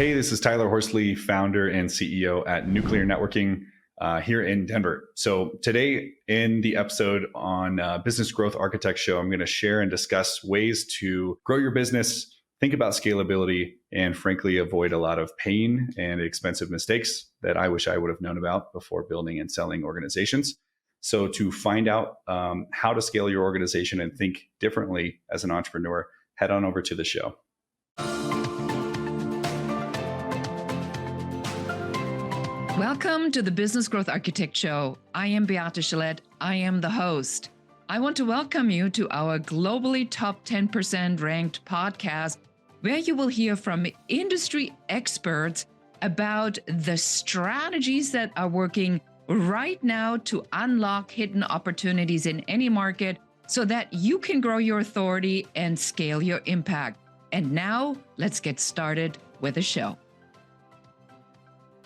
Hey, this is Tyler Horsley, founder and CEO at Nuclear Networking here in Denver. So today in the episode on Business Growth Architect Show, I'm going to share and discuss ways to grow your business, think about scalability, and frankly, avoid a lot of pain and expensive mistakes that I wish I would have known about before building and selling organizations. So to find out how to scale your organization and think differently as an entrepreneur, head on over to the show. Welcome to the Business Growth Architect Show. I am Beate Chelette. I am the host. I want to welcome you to our globally top 10% ranked podcast, where you will hear from industry experts about the strategies that are working right now to unlock hidden opportunities in any market so that you can grow your authority and scale your impact. And now let's get started with the show.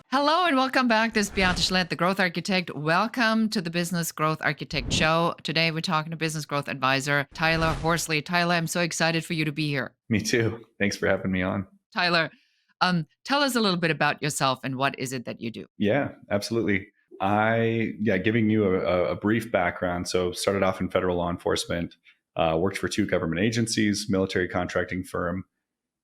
Hello and welcome back. This is Beate Chelette, the Growth Architect. Welcome to the Business Growth Architect Show. Today we're talking to Business Growth Advisor, Tyler Horsley. Tyler, I'm so excited for you to be here. Me too. Thanks for having me on. Tyler, tell us a little bit about yourself and what is it that you do? Yeah, absolutely. Giving you a brief background. So started off in federal law enforcement, worked for 2 government agencies, military contracting firm,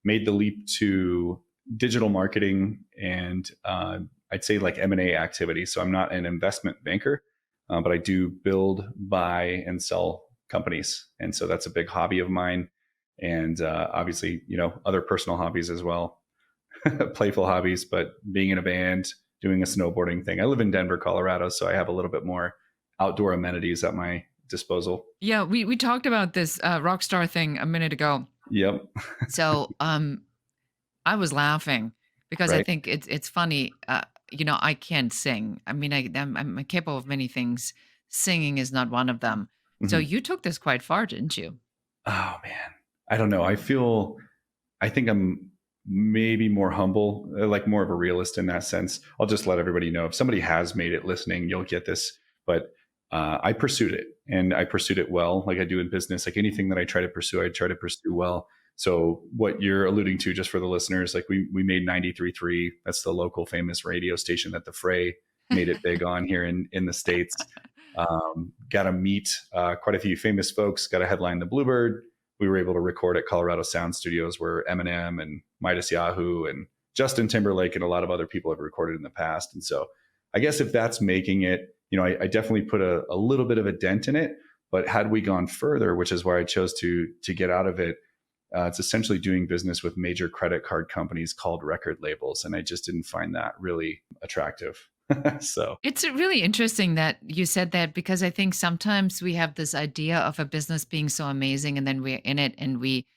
made the leap to digital marketing and I'd say like M&A activity. So I'm not an investment banker, but I do build, buy, and sell companies. And so that's a big hobby of mine. And obviously, other personal hobbies as well, playful hobbies, but being in a band, doing a snowboarding thing. I live in Denver, Colorado, so I have a little bit more outdoor amenities at my disposal. Yeah, we talked about this rock star thing a minute ago. Yep. So I was laughing because Right. I think it's funny. I can't sing. I mean, I'm capable of many things. Singing is not one of them. So Mhm. you took this quite far, didn't you? Oh man, I don't know. I think I'm maybe more humble, like more of a realist in that sense. I'll just let everybody know if somebody has made it listening, you'll get this. But I pursued it and I pursued it well, like I do in business. Like anything that I try to pursue, I try to pursue well. So what you're alluding to, just for the listeners, like we made 93.3. That's the local famous radio station that the Fray made it big on here in the States. Got to meet quite a few famous folks, got to headline the Bluebird. We were able to record at Colorado Sound Studios where Eminem and Midas Yahoo and Justin Timberlake and a lot of other people have recorded in the past. And so I guess if that's making it, I definitely put a little bit of a dent in it. But had we gone further, which is why I chose to get out of it, it's essentially doing business with major credit card companies called record labels. And I just didn't find that really attractive. So It's really interesting that you said that because I think sometimes we have this idea of a business being so amazing and then we're in it and we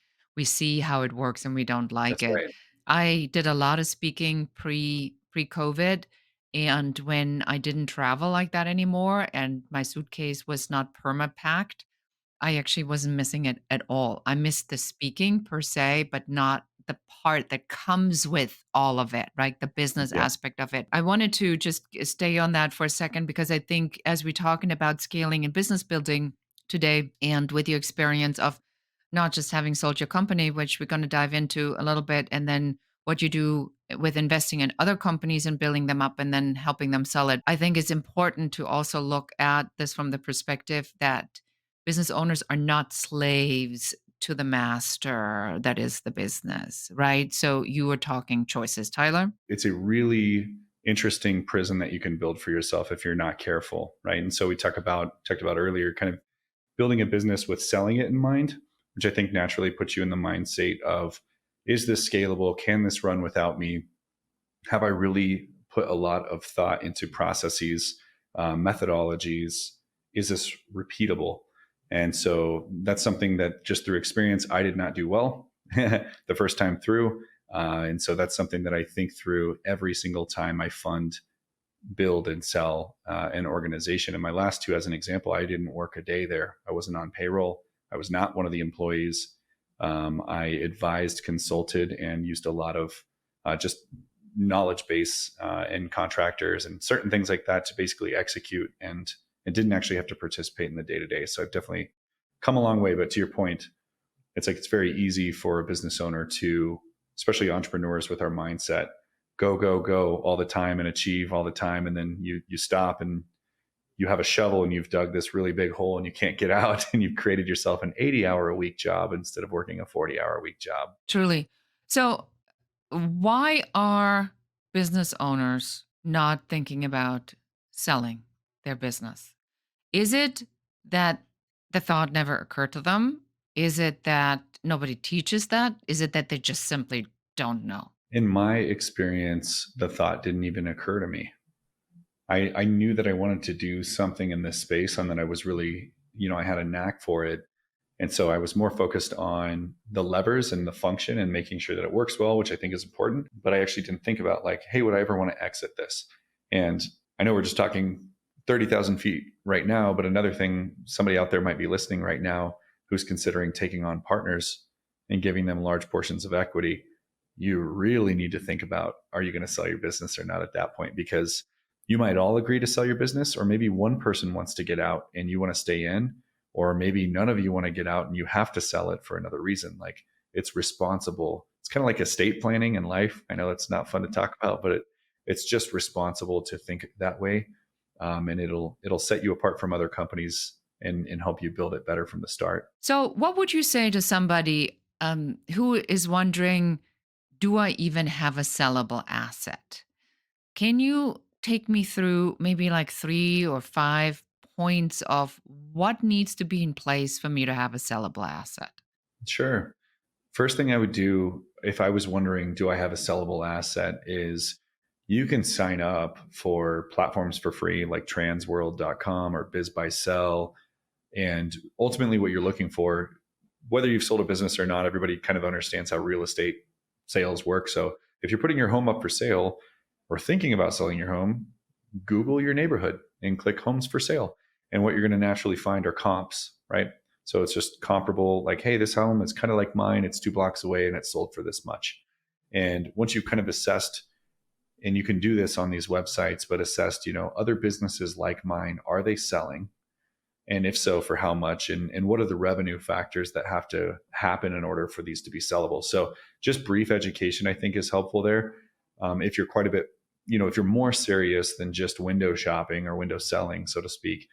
see how it works and we don't like that's it. right. I did a lot of speaking pre-COVID, and when I didn't travel like that anymore and my suitcase was not perma packed, I actually wasn't missing it at all. I missed the speaking per se, but not the part that comes with all of it, right? The business Yeah. aspect of it. I wanted to just stay on that for a second because I think as we're talking about scaling and business building today, and with your experience of not just having sold your company, which we're going to dive into a little bit, and then what you do with investing in other companies and building them up and then helping them sell it. I think it's important to also look at this from the perspective that business owners are not slaves to the master that is the business, right? So you were talking choices, Tyler. It's a really interesting prison that you can build for yourself if you're not careful, right? And so we talked about earlier, kind of building a business with selling it in mind, which I think naturally puts you in the mindset of, is this scalable? Can this run without me? Have I really put a lot of thought into processes, methodologies? Is this repeatable? And so that's something that just through experience, I did not do well the first time through. And so that's something that I think through every single time I fund, build, and sell an organization. And my last 2, as an example, I didn't work a day there. I wasn't on payroll. I was not one of the employees. I advised, consulted, and used a lot of just knowledge base and contractors and certain things like that to basically execute and didn't actually have to participate in the day-to-day. So I've definitely come a long way. But to your point, it's like it's very easy for a business owner to especially entrepreneurs with our mindset, go, go, go all the time and achieve all the time. And then you stop and you have a shovel and you've dug this really big hole and you can't get out and you've created yourself an 80-hour a week job instead of working a 40-hour a week job. Truly. So, why are business owners not thinking about selling their business? Is it that the thought never occurred to them? Is it that nobody teaches that? Is it that they just simply don't know? In my experience, the thought didn't even occur to me. I knew that I wanted to do something in this space and that I was really, I had a knack for it. And so I was more focused on the levers and the function and making sure that it works well, which I think is important. But I actually didn't think about like, hey, would I ever want to exit this? And I know we're just talking 30,000 feet right now, but another thing, somebody out there might be listening right now who's considering taking on partners and giving them large portions of equity. You really need to think about, are you going to sell your business or not at that point? Because you might all agree to sell your business, or maybe one person wants to get out and you want to stay in, or maybe none of you want to get out and you have to sell it for another reason. Like, it's responsible. It's kind of like estate planning in life. I know it's not fun to talk about, but it's just responsible to think that way. And it'll set you apart from other companies and help you build it better from the start. So, what would you say to somebody who is wondering, do I even have a sellable asset? Can you take me through maybe like 3 or 5 points of what needs to be in place for me to have a sellable asset? Sure. First thing I would do if I was wondering, do I have a sellable asset, is you can sign up for platforms for free like transworld.com or BizBuySell. And ultimately, what you're looking for, whether you've sold a business or not, everybody kind of understands how real estate sales work. So if you're putting your home up for sale or thinking about selling your home, Google your neighborhood and click homes for sale. And what you're going to naturally find are comps, right? So it's just comparable, like, hey, this home is kind of like mine. It's 2 blocks away and it's sold for this much. And once you've kind of assessed, and you can do this on these websites, but assessed, other businesses like mine, are they selling? And if so, for how much? And what are the revenue factors that have to happen in order for these to be sellable? So just brief education, I think, is helpful there. If you're quite a bit, if you're more serious than just window shopping or window selling, so to speak,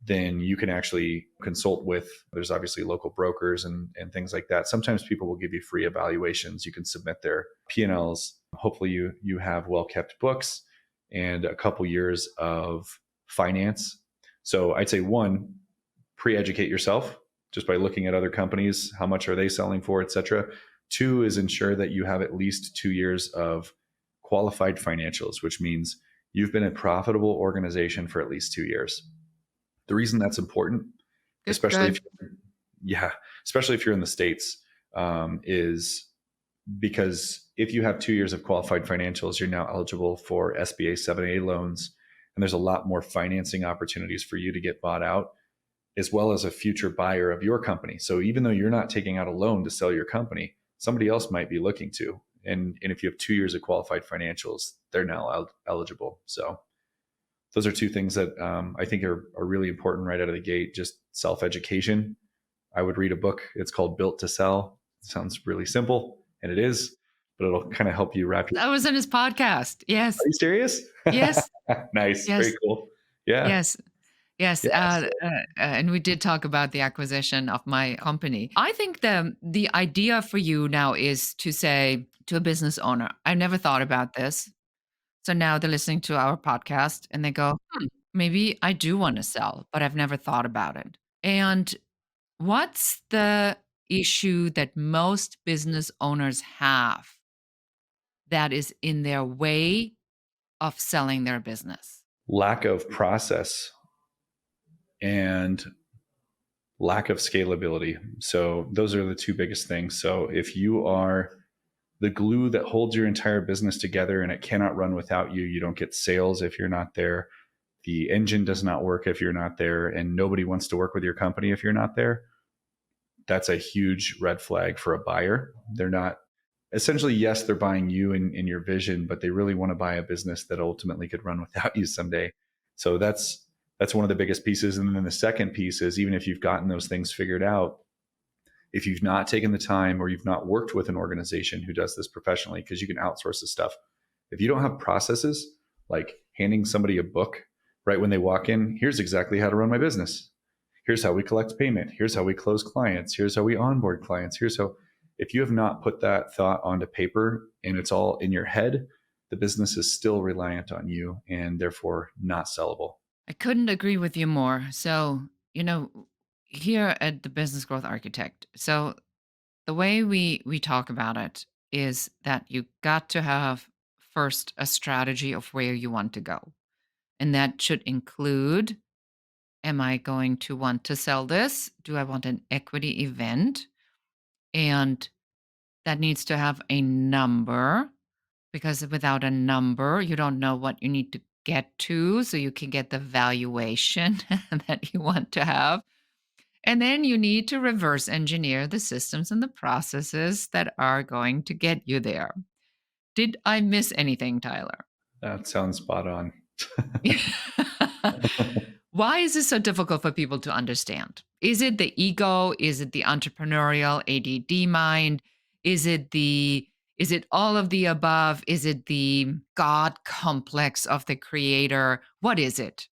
then you can actually consult with, there's obviously local brokers and things like that. Sometimes people will give you free evaluations. You can submit their P&Ls. Hopefully you have well-kept books and a couple years of finance. So I'd say, one, pre-educate yourself just by looking at other companies. How much are they selling for, et cetera. Two is ensure that you have at least 2 years of qualified financials, which means you've been a profitable organization for at least 2 years. The reason that's important, especially if you're in the States, is because if you have 2 years of qualified financials, you're now eligible for SBA 7A loans. And there's a lot more financing opportunities for you to get bought out, as well as a future buyer of your company. So even though you're not taking out a loan to sell your company, somebody else might be looking to. And if you have 2 years of qualified financials, they're now eligible. So those are two things that I think are really important right out of the gate. Just self-education. I would read a book. It's called Built to Sell. It sounds really simple, and it is, but it'll kind of help you wrap your... I was in his podcast. Yes. Are you serious? Yes. Nice. Yes. Very cool. Yeah. Yes. Yes. Yeah. And we did talk about the acquisition of my company. I think the idea for you now is to say to a business owner, I never thought about this. So now they're listening to our podcast and they go, maybe I do want to sell, but I've never thought about it. And what's the issue that most business owners have that is in their way of selling their business? Lack of process and lack of scalability. So those are the two biggest things. So if you are the glue that holds your entire business together and it cannot run without you, you don't get sales if you're not there. The engine does not work if you're not there, and nobody wants to work with your company if you're not there. That's a huge red flag for a buyer. They're not, essentially, yes, they're buying you and your vision, but they really want to buy a business that ultimately could run without you someday. So that's one of the biggest pieces. And then the second piece is, even if you've gotten those things figured out, if you've not taken the time or you've not worked with an organization who does this professionally, because you can outsource this stuff, if you don't have processes like handing somebody a book right when they walk in, here's exactly how to run my business. Here's how we collect payment. Here's how we close clients. Here's how we onboard clients. Here's how, if you have not put that thought onto paper and it's all in your head, the business is still reliant on you and therefore not sellable. I couldn't agree with you more. So, here at the Business Growth Architect, so the way we talk about it is that you got to have first a strategy of where you want to go. And that should include, am I going to want to sell this? Do I want an equity event? And that needs to have a number, because without a number, you don't know what you need to get to so you can get the valuation that you want to have. And then you need to reverse engineer the systems and the processes that are going to get you there. Did I miss anything, Tyler? That sounds spot on. Why is this so difficult for people to understand? Is it the ego? Is it the entrepreneurial ADD mind? Is it all of the above? Is it the God complex of the creator? What is it?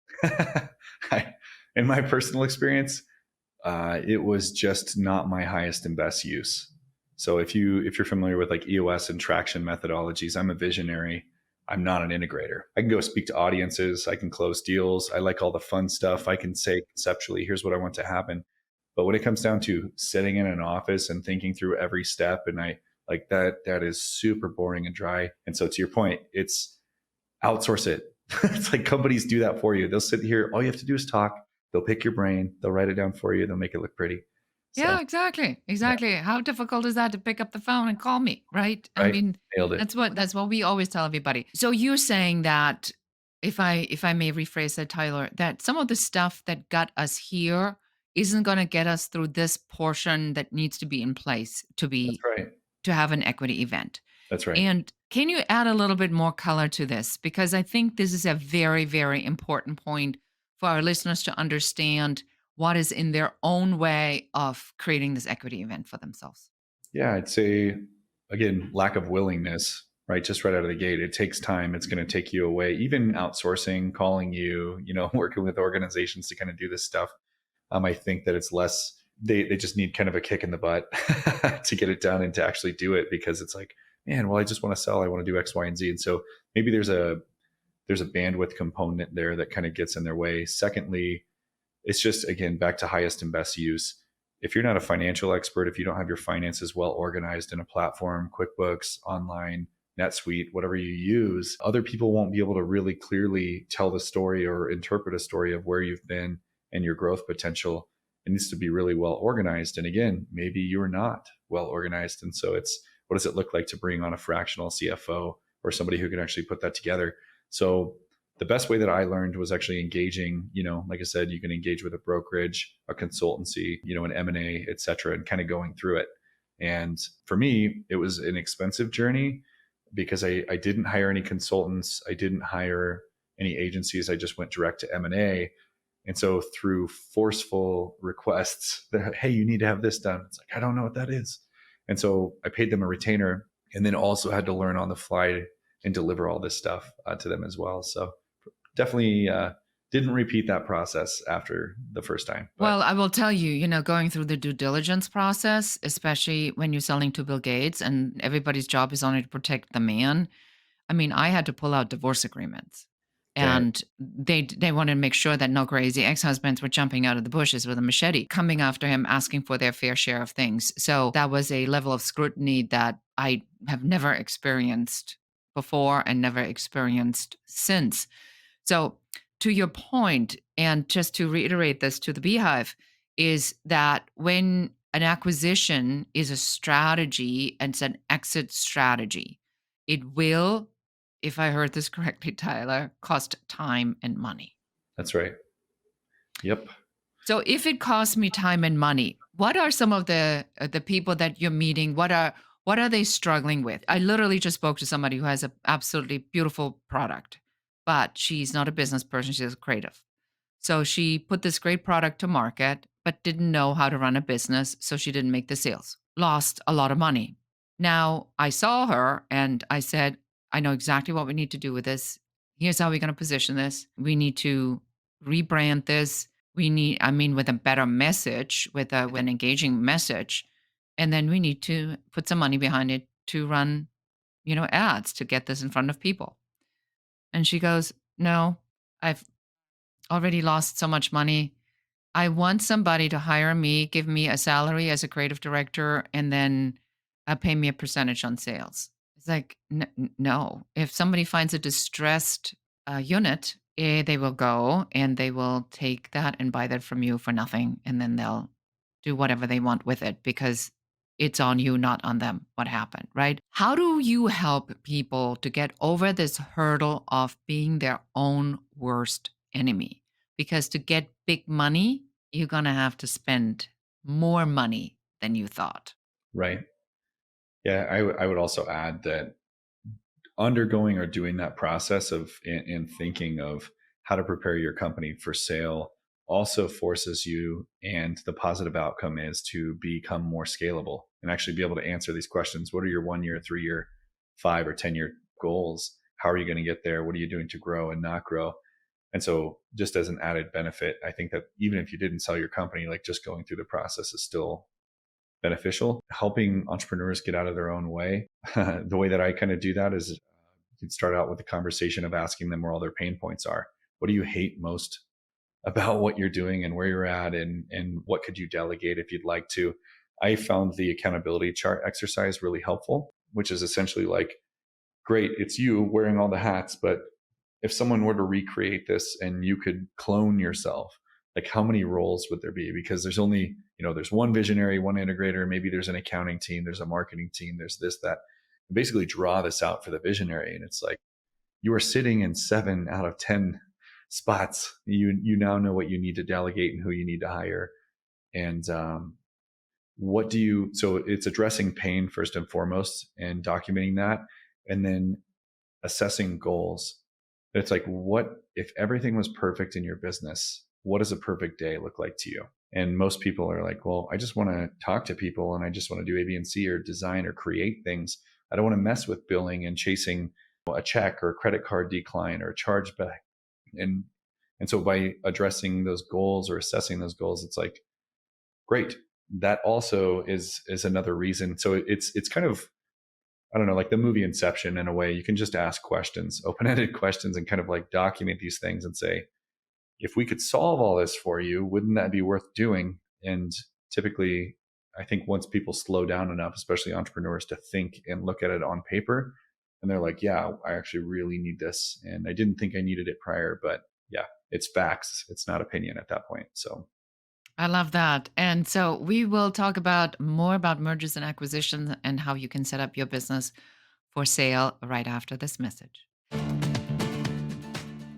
In my personal experience, it was just not my highest and best use. So if you're familiar with like EOS and traction methodologies, I'm a visionary. I'm not an integrator. I can go speak to audiences. I can close deals. I like all the fun stuff. I can say conceptually, here's what I want to happen. But when it comes down to sitting in an office and thinking through every step, and I like that is super boring and dry. And so to your point, it's outsource it. It's like companies do that for you. They'll sit here. All you have to do is talk. They'll pick your brain. They'll write it down for you. They'll make it look pretty. So Yeah, exactly. yeah, Exactly. How difficult is that to pick up the phone and call me, right? I right. mean, Nailed it. that's what we always tell everybody. So you're saying that, if I may rephrase that, Tyler, that some of the stuff that got us here isn't going to get us through this portion that needs to be in place That's right. to have an equity event. That's right. And can you add a little bit more color to this? Because I think this is a very, very important point for our listeners to understand what is in their own way of creating this equity event for themselves. Yeah, I'd say again, lack of willingness, right? Just right out of the gate. It takes time. It's going to take you away. Even outsourcing, calling you, working with organizations to kind of do this stuff. I think that it's less, they just need kind of a kick in the butt to get it done and to actually do it, because it's like, man, well, I just want to sell. I want to do X, Y, and Z. And so maybe there's a bandwidth component there that kind of gets in their way. Secondly, it's just, again, back to highest and best use. If you're not a financial expert, if you don't have your finances well organized in a platform, QuickBooks, online, NetSuite, whatever you use, other people won't be able to really clearly tell the story or interpret a story of where you've been and your growth potential. It needs to be really well organized. And again, maybe you're not well organized. And so it's, what does it look like to bring on a fractional CFO or somebody who can actually put that together? So the best way that I learned was actually engaging, like I said, you can engage with a brokerage, a consultancy, an M&A, et cetera, and kind of going through it. And for me, it was an expensive journey because I didn't hire any consultants. I didn't hire any agencies. I just went direct to M&A. And so through forceful requests that, hey, you need to have this done. It's like, I don't know what that is. And so I paid them a retainer and then also had to learn on the fly and deliver all this stuff to them as well. So definitely didn't repeat that process after the first time. But Well, I will tell you, going through the due diligence process, especially when you're selling to Bill Gates and everybody's job is only to protect the man. I mean, I had to pull out divorce agreements. dang, And they wanted to make sure that no crazy ex-husbands were jumping out of the bushes with a machete, coming after him, asking for their fair share of things. So that was a level of scrutiny that I have never experienced before and never experienced since. So to your point, and just to reiterate this to the beehive, is that when an acquisition is a strategy and it's an exit strategy, it will, if I heard this correctly, Tyler, cost time and money. that's right. Yep. So if it costs me time and money, what are some of the people that you're meeting? What are they struggling with? I literally just spoke to somebody who has an absolutely beautiful product, but she's not a business person. She's a creative. So she put this great product to market, but didn't know how to run a business. So she didn't make the sales, lost a lot of money. Now I saw her and I said, I know exactly what we need to do with this. Here's how we're going to position this. We need to rebrand this. With a better message, with an engaging message. And then we need to put some money behind it to run, ads to get this in front of people. And she goes, no, I've already lost so much money. I want somebody to hire me, give me a salary as a creative director, and then pay me a percentage on sales. It's like, no. If somebody finds a distressed unit, they will go and they will take that and buy that from you for nothing. And then they'll do whatever they want with it because it's on you, not on them, what happened, right? How do you help people to get over this hurdle of being their own worst enemy? Because to get big money, you're going to have to spend more money than you thought. Right. Yeah. I would also add that undergoing or doing that process of in thinking of how to prepare your company for sale also forces you, and the positive outcome is to become more scalable and actually be able to answer these questions. What are your 1 year, 3 year, 5 or 10 year goals? How are you going to get there? What are you doing to grow and not grow? And so just as an added benefit, I think that even if you didn't sell your company, like just going through the process is still beneficial. Helping entrepreneurs get out of their own way. The way that I kind of do that is you can start out with a conversation of asking them where all their pain points are. What do you hate most about what you're doing and where you're at, and what could you delegate if you'd like to? I found the accountability chart exercise really helpful, which is essentially like, great, it's you wearing all the hats, but if someone were to recreate this and you could clone yourself, like how many roles would there be? Because there's only, there's one visionary, one integrator, maybe there's an accounting team, there's a marketing team, there's this, that. Basically draw this out for the visionary. And it's like, you are sitting in 7 out of 10 spots. You now know what you need to delegate and who you need to hire. And so it's addressing pain first and foremost and documenting that, and then assessing goals. It's like, what if everything was perfect in your business? What does a perfect day look like to you? And most people are like, well, I just want to talk to people and I just want to do A, B, and C or design or create things. I don't want to mess with billing and chasing a check or a credit card decline or a chargeback. And so by addressing those goals or assessing those goals, it's like, great. That also is another reason. So it's kind of, I don't know, like the movie Inception in a way. You can just ask questions, open-ended questions, and kind of like document these things and say, if we could solve all this for you, wouldn't that be worth doing? And typically, I think once people slow down enough, especially entrepreneurs, to think and look at it on paper, and they're like, yeah, I actually really need this. And I didn't think I needed it prior, but yeah, it's facts. It's not opinion at that point. So I love that. And so we will talk about more about mergers and acquisitions and how you can set up your business for sale right after this message.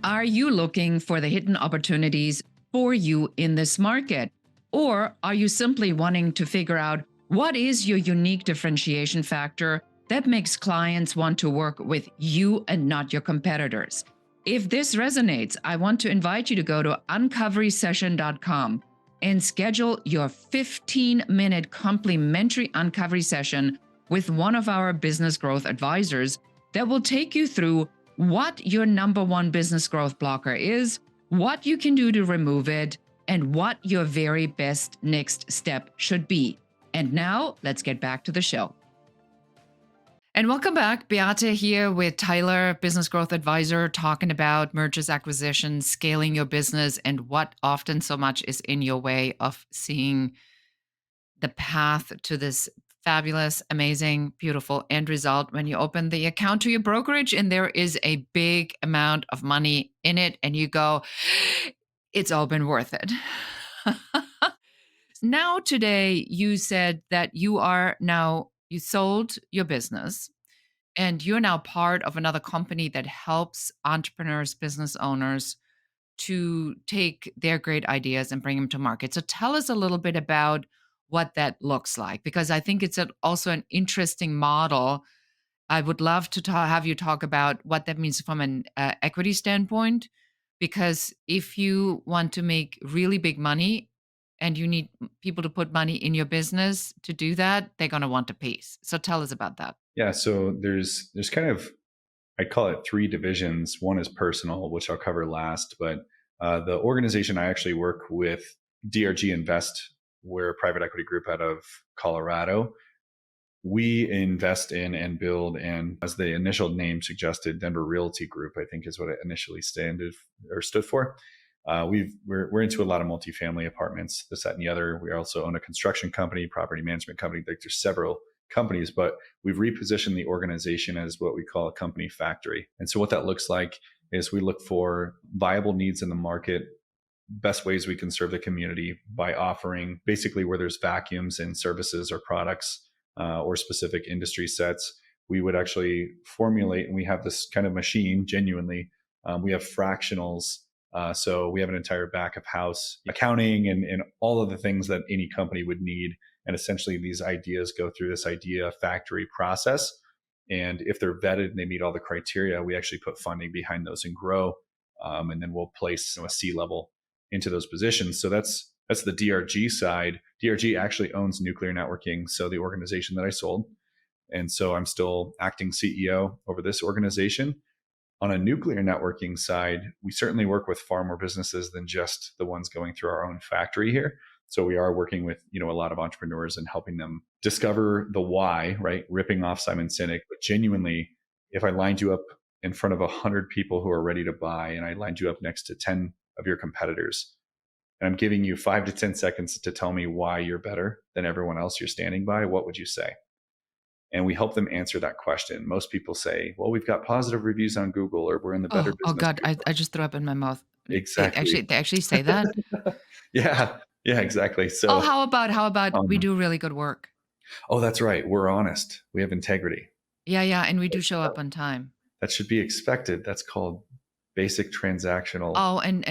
Are you looking for the hidden opportunities for you in this market? Or are you simply wanting to figure out what is your unique differentiation factor that makes clients want to work with you and not your competitors? If this resonates, I want to invite you to go to uncoverysession.com and schedule your 15-minute complimentary uncovery session with one of our business growth advisors that will take you through what your number one business growth blocker is, what you can do to remove it, and what your very best next step should be. And now let's get back to the show. And welcome back. Beate here with Tyler, Business Growth Advisor, talking about mergers, acquisitions, scaling your business, and what often so much is in your way of seeing the path to this fabulous, amazing, beautiful end result when you open the account to your brokerage and there is a big amount of money in it and you go, it's all been worth it. Now, today, you said that you sold your business and you're now part of another company that helps entrepreneurs, business owners to take their great ideas and bring them to market. So tell us a little bit about what that looks like, because I think it's also an interesting model. I would love to have you talk about what that means from an equity standpoint, because if you want to make really big money and you need people to put money in your business to do that, they're going to want a piece. So tell us about that. Yeah. So there's kind of, I call it three divisions. One is personal, which I'll cover last, but the organization I actually work with, DRG Invest, we're a private equity group out of Colorado. We invest in and build, and as the initial name suggested, Denver Realty Group, I think is what it initially stood for. We're into a lot of multifamily apartments, this, that, and the other. We also own a construction company, property management company. Like, there's several companies, but we've repositioned the organization as what we call a company factory. And so what that looks like is we look for viable needs in the market, best ways we can serve the community by offering basically where there's vacuums in services or products or specific industry sets. We would actually formulate, and we have this kind of machine, genuinely. We have fractionals. So we have an entire back of house accounting and all of the things that any company would need. And essentially, these ideas go through this idea factory process. And if they're vetted and they meet all the criteria, we actually put funding behind those and grow. And then we'll place a C-level into those positions. So that's the DRG side. DRG actually owns Nuclear Networking, so the organization that I sold. And so I'm still acting CEO over this organization. On a nuclear networking side, we certainly work with far more businesses than just the ones going through our own factory here. So we are working with, a lot of entrepreneurs and helping them discover the why, right? Ripping off Simon Sinek, but genuinely, if I lined you up in front of 100 people who are ready to buy, and I lined you up next to 10 of your competitors, and I'm giving you 5 to 10 seconds to tell me why you're better than everyone else you're standing by, what would you say? And we help them answer that question. Most people say, well, we've got positive reviews on Google, or we're in the Better Oh Business God, Bureau. I just threw up in my mouth. Exactly. They actually say that. Yeah. Yeah, exactly. Oh, So, how about we um, do really good work? oh, that's right. We're honest. We have integrity. Yeah, yeah, and we do show up on time. That should be expected. That's called basic transactional. Oh, and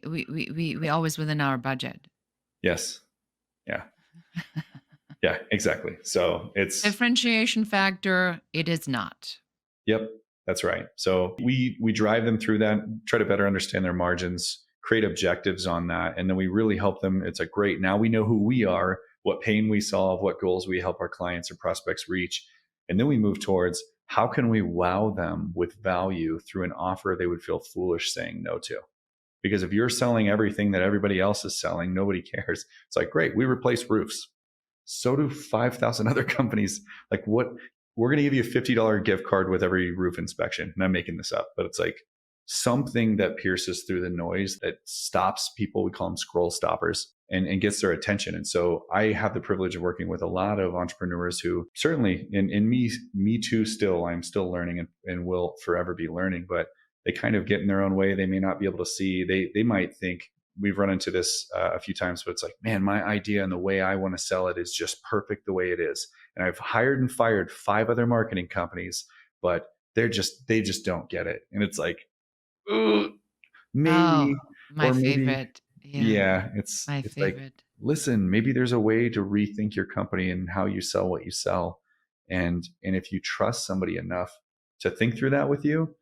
we always within our budget. Yes. Yeah. Yeah, exactly. So it's, Differentiation factor, it is not. yep, that's right. So we drive them through that, try to better understand their margins, create objectives on that, and then we really help them. It's like, great, now we know who we are, what pain we solve, what goals we help our clients or prospects reach, and then we move towards how can we wow them with value through an offer they would feel foolish saying no to. Because if you're selling everything that everybody else is selling, nobody cares. It's like, great, we replace roofs. So do 5,000 other companies. Like, what? We're going to give you a $50 gift card with every roof inspection. And I'm making this up, but it's like something that pierces through the noise that stops people. We call them scroll stoppers, and gets their attention. And so I have the privilege of working with a lot of entrepreneurs who certainly, in me too, still, I'm still learning and will forever be learning, but they kind of get in their own way. They may not be able to see, they might think, we've run into this a few times, but it's like, man, my idea and the way I want to sell it is just perfect the way it is. And I've hired and fired 5 other marketing companies, but they just don't get it. And it's like, "Ugh, Oh, maybe, my or maybe, favorite. Yeah, yeah, my it's like, favorite. listen, maybe there's a way to rethink your company and how you sell what you sell. And if you trust somebody enough to think through that with you,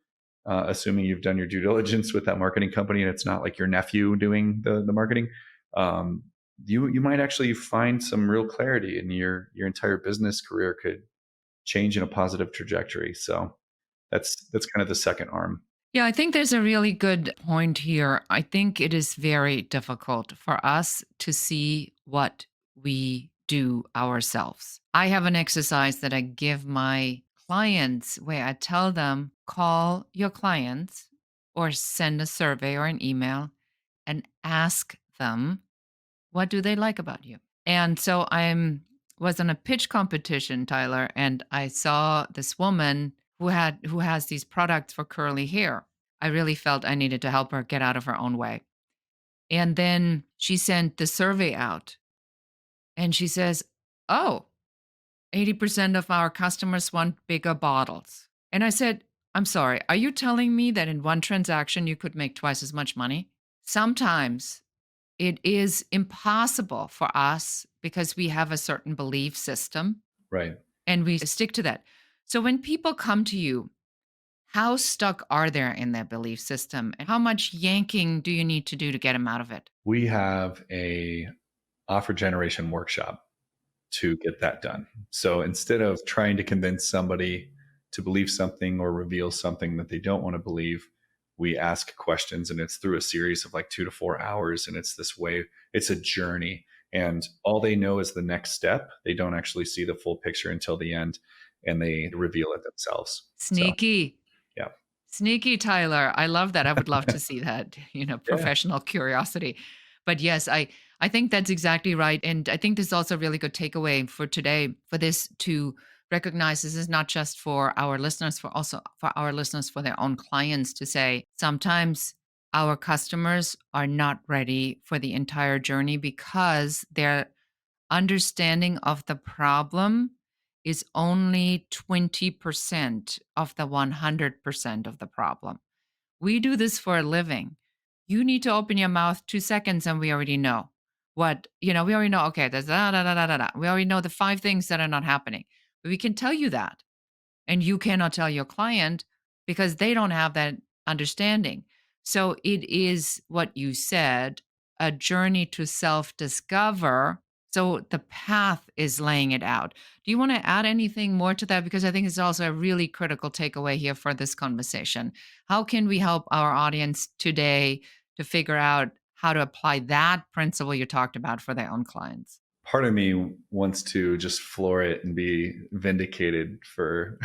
assuming you've done your due diligence with that marketing company and it's not like your nephew doing the marketing, um, you might actually find some real clarity, and your entire business career could change in a positive trajectory. So that's kind of the second arm. Yeah, I think there's a really good point here. I think it is very difficult for us to see what we do ourselves. I have an exercise that I give my clients where I tell them call your clients or send a survey or an email and ask them what do they like about you. And so I'm was on a pitch competition, Tyler, and I saw this woman who has these products for curly hair. I really felt I needed to help her get out of her own way. And then she sent the survey out and she says, "Oh, 80% of our customers want bigger bottles." And I said, "I'm sorry, are you telling me that in one transaction you could make twice as much money?" Sometimes it is impossible for us because we have a certain belief system Right. and we stick to that. So when people come to you, how stuck are they in their belief system? And how much yanking do you need to do to get them out of it? We have a offer generation workshop to get that done. So instead of trying to convince somebody to believe something or reveal something that they don't want to believe, we ask questions, and it's through a series of like 2 to 4 hours. And it's this way, it's a journey. And all they know is the next step. They don't actually see the full picture until the end, and they reveal it themselves. So, Sneaky. yeah. Sneaky, Tyler. I love that. I would love to see that, Yeah. professional curiosity. But yes, I think that's exactly right. And I think this is also a really good takeaway for today, for this to recognize this is not just for our listeners, for also for our listeners, for their own clients to say sometimes our customers are not ready for the entire journey because their understanding of the problem is only 20% of the 100% of the problem. We do this for a living. You need to open your mouth 2 seconds and we already know we already know, okay, there's da, da, da, da, da, da. We already know the 5 things that are not happening. But we can tell you that. And you cannot tell your client because they don't have that understanding. So it is what you said, a journey to self discover. So the path is laying it out. Do you want to add anything more to that? Because I think it's also a really critical takeaway here for this conversation. How can we help our audience today to figure out how to apply that principle you talked about for their own clients? Part of me wants to just floor it and be vindicated for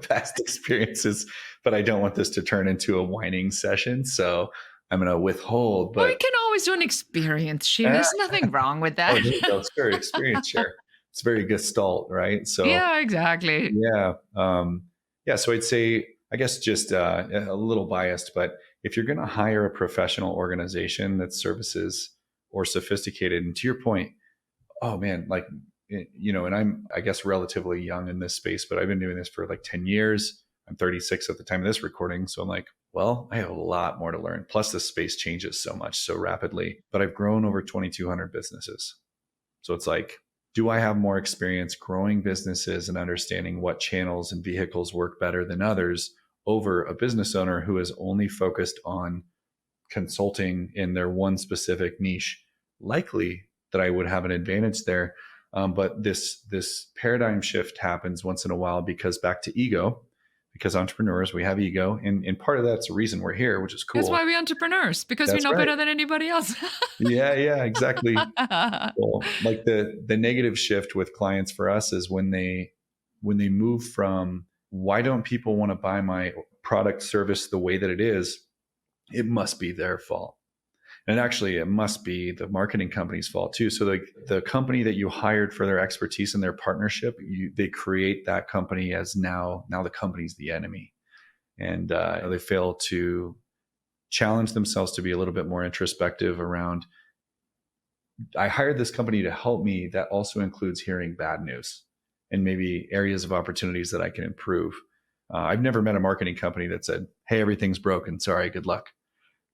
past experiences, but I don't want this to turn into a whining session. So I'm going to withhold. Well, we But can always do an experience share. uh, There's nothing wrong with oh, that. there you go. Sure. Experience share. It's very gestalt, right? So, Yeah, exactly. yeah. Yeah. So I'd say, I guess, just a little biased, but if you're going to hire a professional organization that services or sophisticated, and to your point, oh man, like, and I'm, I guess, relatively young in this space, but I've been doing this for like 10 years. I'm 36 at the time of this recording. So I'm like, well, I have a lot more to learn. Plus, the space changes so much, so rapidly. But I've grown over 2,200 businesses. So it's like, do I have more experience growing businesses and understanding what channels and vehicles work better than others over a business owner who is only focused on consulting in their one specific niche? Likely that I would have an advantage there. But this paradigm shift happens once in a while because back to ego, because entrepreneurs, we have ego, and part of that's the reason we're here, which is That's cool. why we're entrepreneurs, because we That's know right. better than anybody else. Yeah, yeah, exactly. Well, like the negative shift with clients for us is when they move from, why don't people want to buy my product service the way that it is? It must be their fault. And actually, it must be the marketing company's fault too. So the company that you hired for their expertise and their partnership, they create that company as now the company's the enemy, and they fail to challenge themselves to be a little bit more introspective around. I hired this company to help me. That also includes hearing bad news and maybe areas of opportunities that I can improve. I've never met a marketing company that said, "Hey, everything's broken. Sorry, good luck."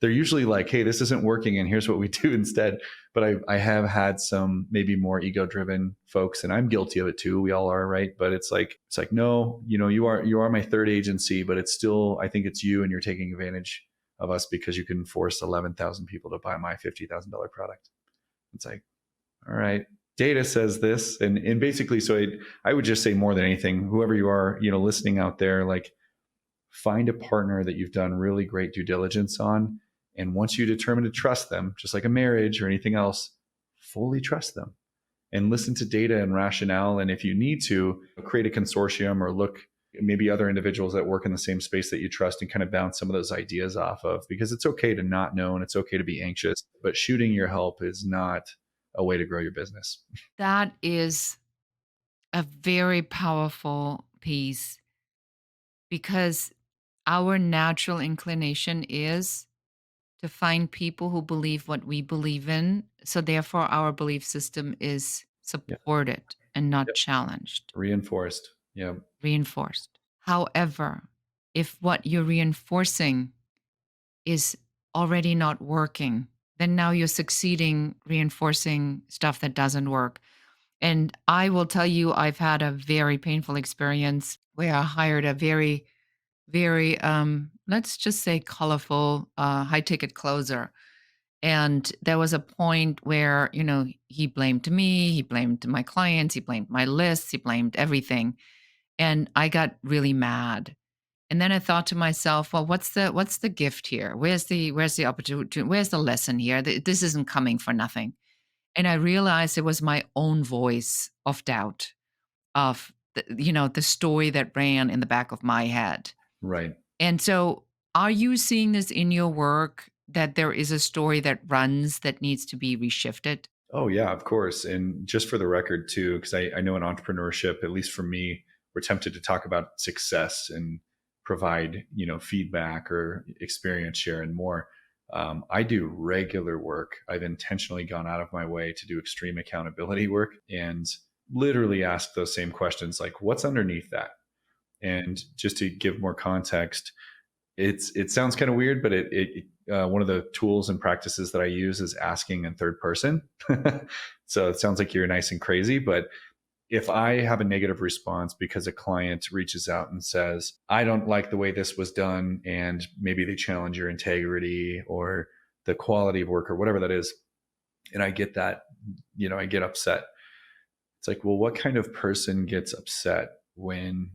They're usually like, "Hey, this isn't working, and here's what we do instead." But I have had some maybe more ego driven folks, and I'm guilty of it too. We all are, right? But it's like, no, you are my third agency, but it's still, I think it's you, and you're taking advantage of us because you can force 11,000 people to buy my $50,000 product. It's like, all right, data says this, and basically, so I would just say, more than anything, whoever you are, listening out there, like, find a partner that you've done really great due diligence on. And once you determine to trust them, just like a marriage or anything else, fully trust them and listen to data and rationale. And if you need to, create a consortium or look maybe other individuals that work in the same space that you trust and kind of bounce some of those ideas off of, because it's okay to not know and it's okay to be anxious, but shooting your help is not a way to grow your business. That is a very powerful piece because our natural inclination is to find people who believe what we believe in. So, therefore, our belief system is Yeah. supported and not Yep. challenged, Reinforced. Yeah. reinforced. However, if what you're reinforcing is already not working, then now you're succeeding reinforcing stuff that doesn't work. And I will tell you, I've had a very painful experience where I hired a very, very, let's just say colorful, high ticket closer. And there was a point where, he blamed me, he blamed my clients, he blamed my lists, he blamed everything. And I got really mad. And then I thought to myself, well, what's the gift here? Where's the opportunity? Where's the lesson here? This isn't coming for nothing. And I realized it was my own voice of doubt, of the story that ran in the back of my head. Right. And so, are you seeing this in your work, that there is a story that runs that needs to be reshifted? Oh yeah, of course. And just for the record too, because I know in entrepreneurship, at least for me, we're tempted to talk about success and provide, feedback or experience share and more. I do regular work. I've intentionally gone out of my way to do extreme accountability work and literally ask those same questions, like what's underneath that? And just to give more context, it sounds kind of weird, but one of the tools and practices that I use is asking in third person. So it sounds like you're nice and crazy, but if I have a negative response because a client reaches out and says, I don't like the way this was done, and maybe they challenge your integrity or the quality of work or whatever that is, and I get that, I get upset. It's like, well, what kind of person gets upset when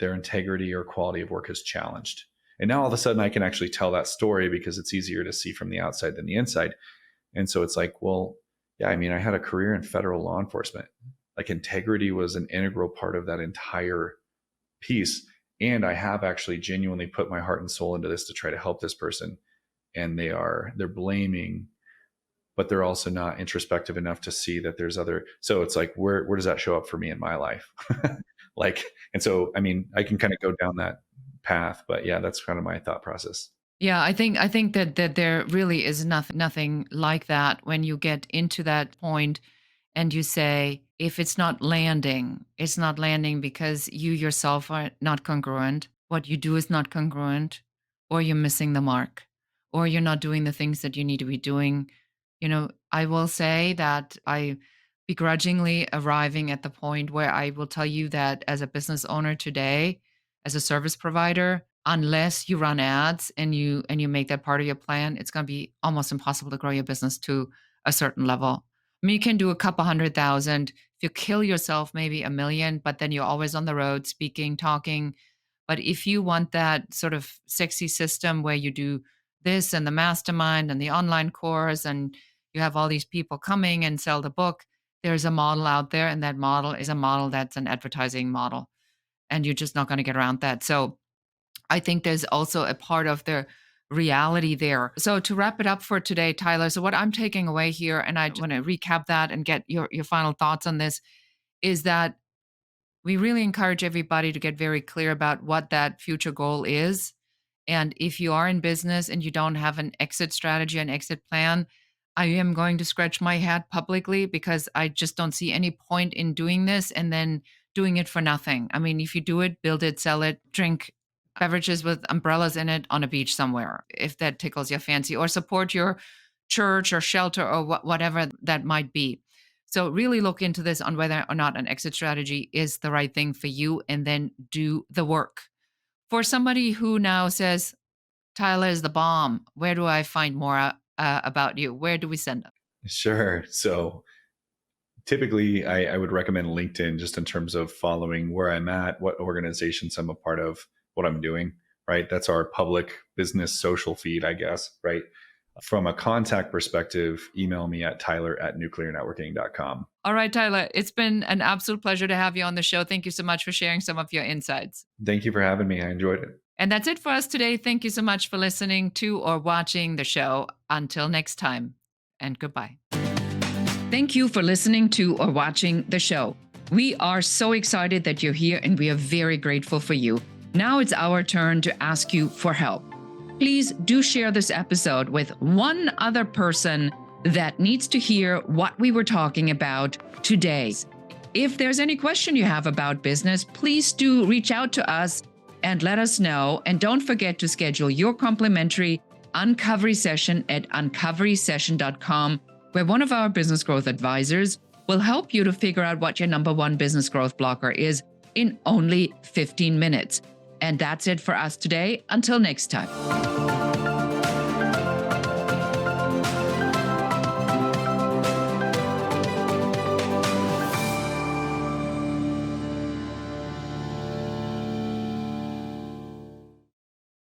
their integrity or quality of work is challenged? And now all of a sudden I can actually tell that story because it's easier to see from the outside than the inside. And so it's like, well, yeah, I had a career in federal law enforcement. Like integrity was an integral part of that entire piece. And I have actually genuinely put my heart and soul into this to try to help this person. And they're blaming, but they're also not introspective enough to see that there's other. So it's like, where does that show up for me in my life? And so, I can kind of go down that path, but yeah, that's kind of my thought process. Yeah, I think that there really is nothing like that when you get into that point and you say, if it's not landing because you yourself are not congruent, what you do is not congruent, or you're missing the mark, or you're not doing the things that you need to be doing. I will say that I begrudgingly arriving at the point where I will tell you that as a business owner today, as a service provider, unless you run ads and you make that part of your plan, it's going to be almost impossible to grow your business to a certain level. I mean, you can do a couple 100,000. If you kill yourself, maybe 1 million, but then you're always on the road speaking, talking. But if you want that sort of sexy system where you do this and the mastermind and the online course, and you have all these people coming and sell the book, there's a model out there, and that model is a model that's an advertising model, and you're just not going to get around that. So I think there's also a part of the reality there. So to wrap it up for today, Tyler, so what I'm taking away here, and I want to recap that and get your final thoughts on this, is that we really encourage everybody to get very clear about what that future goal is. And if you are in business and you don't have an exit strategy, an exit plan, I am going to scratch my head publicly, because I just don't see any point in doing this and then doing it for nothing. I mean, if you do it, build it, sell it, drink beverages with umbrellas in it on a beach somewhere, if that tickles your fancy, or support your church or shelter or whatever that might be. So really look into this on whether or not an exit strategy is the right thing for you, and then do the work. For somebody who now says, Tyler is the bomb, where do I find more about you? Where do we send them? Sure. So typically I would recommend LinkedIn, just in terms of following where I'm at, what organizations I'm a part of, what I'm doing, right? That's our public business social feed, I guess, right? From a contact perspective, email me at tyler@nuclearnetworking.com. All right, Tyler, it's been an absolute pleasure to have you on the show. Thank you so much for sharing some of your insights. Thank you for having me. I enjoyed it. And that's it for us today. Thank you so much for listening to or watching the show. Until next time, and goodbye. Thank you for listening to or watching the show. We are so excited that you're here, and we are very grateful for you. Now it's our turn to ask you for help. Please do share this episode with one other person that needs to hear what we were talking about today. If there's any question you have about business, please do reach out to us and let us know. And don't forget to schedule your complimentary Uncovery session at uncoverysession.com, where one of our business growth advisors will help you to figure out what your number one business growth blocker is in only 15 minutes. And that's it for us today. Until next time.